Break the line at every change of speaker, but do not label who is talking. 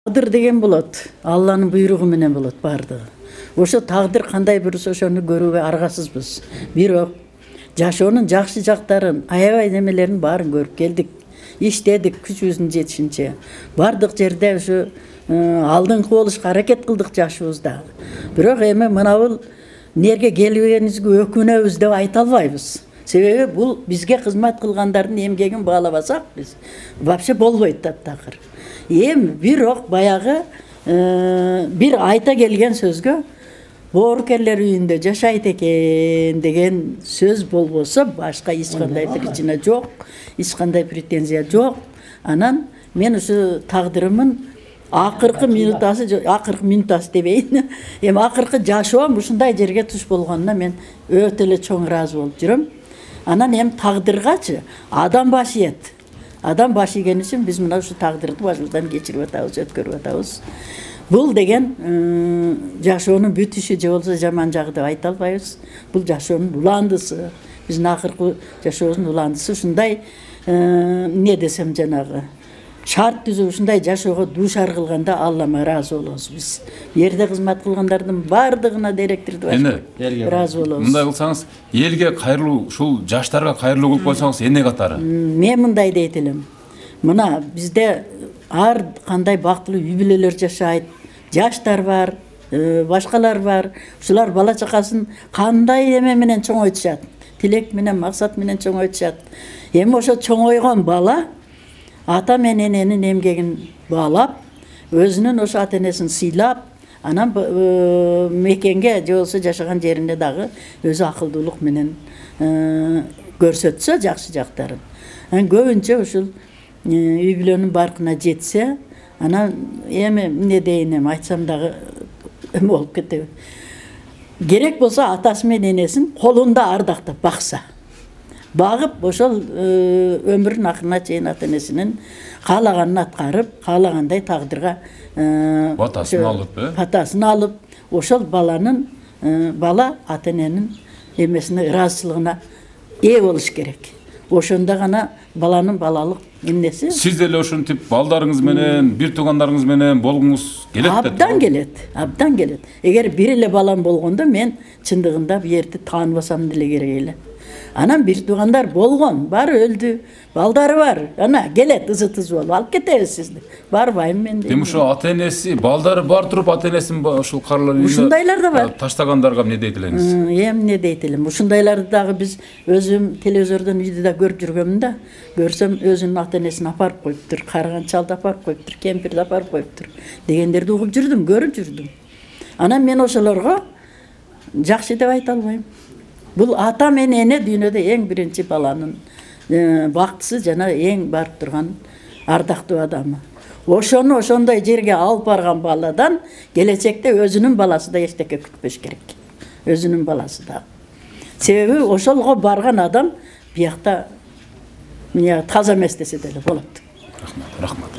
Тагдыр деген болот. Алланын буйругу менен болот бардыгы. Ошо тагдыр кандай буйруса ошону көрүүгө аргасызбыз. Бирок жашоонун жакшы жактарын, аябай немелерин баарын көрүп келдик. Иштедик күчүбүздүн жетишинче. Бардык жерде ушу алдыңкы болушка аракет кылдык жашыбызда. Бирок эми мынабул нерге келбегенибизге өкүнөбүз деп айта албайбыз. Себеби бул бизге кызмат кылгандардын эмгегин баалабасак биз вообще болбойт таптакыр. Бирок баягы бир айта келген сөзгө боорукерлер үйүндө жашайт экен деген сөз болбосо башка эч кандай причина жок, эч кандай претензия жок. Анан мен ушу тагдырымын акыркы минутасы дебейин. Эми акыркы жашоом ушундай жерге туш болгонуна мен өтө эле чоң ыраазы болуп жүрөм. Анан эми тагдыргачы адам башы ийет. Адам башы ийген үчүн биз мына ушу тагдырды башыбыздан кечирип атабыз, өткөрүп атабыз. Бул деген жашоонун бүтүшү же болбосо жаман жагы деп айта албайбыз. Бул жашоонун уландысы. Биздин акыркы жашообуздун уландысы ушундай эмне десем жанагы шарт түзүп ушундай жашоого дуушар кылганда Аллама ыраазы болобуз биз. Бу жерде кызмат кылгандардын бардыгына директорду ыраазы болобуз.
Мындай кылсаңыз, элге кайрылуу, ушул жаштарга кайрылуу кылып койсоңуз эмне катары?
Мен мындай дейт элем. Мына бизде ар кандай бактылуу үй бүлөлөр жашайт, жаштар бар, башкалар бар. Ушулар бала чакасын кандай эме менен чоңойтушат? Тилек менен, максат менен чоңойтушат. Эми ошо чоңойгон бала ата менен эненин эмгегин баалап, өзүнүн ошо ата энесин сыйлап, анан мекенге же болбосо жашаган жеринде дагы өзү акылдуулук менен көрсөтсө жакшы жактарын. Анан көбүнчө ушул үй бүлөнүн баркына жетсе, анан эми эмне дейин, эми айтсам дагы эме болуп кетеби. Керек болсо атасы менен энесин колунда ардактап бакса. Багып ошол өмүрүнүн акырына чейин ата энесинин каалаганын аткарып, каалагандай тагдырга батасын алып, ошол бала ата эненин эмесине ыраазычылыгына ээ болуш керек. Ошондо гана баланын балалык эмнеси.
Сиз деле ушинтип балдарыңыз менен, бир туугандарыңыз менен болгуңуз келет да?
Абдан келет. Эгер бир эле балам болгондо мен чындыгында бу жерди тааныбасам деле керек эле. Анан бир туугандар болгон, баары өлдү, балдары бар. Ана келет ызы-тыз болуп алып кетебиз сизди. Барбайм мен дейм.
Эми ошо ата энеси, балдары бар туруп ата энесин ушул каралар үйүнө
ушундайлар да бар.
Таштагандарга эмне дейт элеңиз?
Эми эмне дейт элем? Ушундайларды дагы биз өзүм телевизордон үйдө да көрүп жүргөмүн да. Көрсөм өзүнүн ата энесин апарып коюптур, карыган чалды апарып коюптур, кемпирди апарып коюптур дегендерди угуп жүрдүм, көрүп жүрдүм. Анан мен ошолорго жакшы деп айта албайм. Бул ата менен эне дүйнөдө эң биринчи баланын бактысы жана эң барып турган ардактуу адамы. Ошону ошондой жерге алып барган баладан келечекте өзүнүн баласы да эчтеке күтпөш керек. Өзүнүн баласы да. Себеби ошолго барган адам биякта таза эмес десе деле болот.
Рахмат.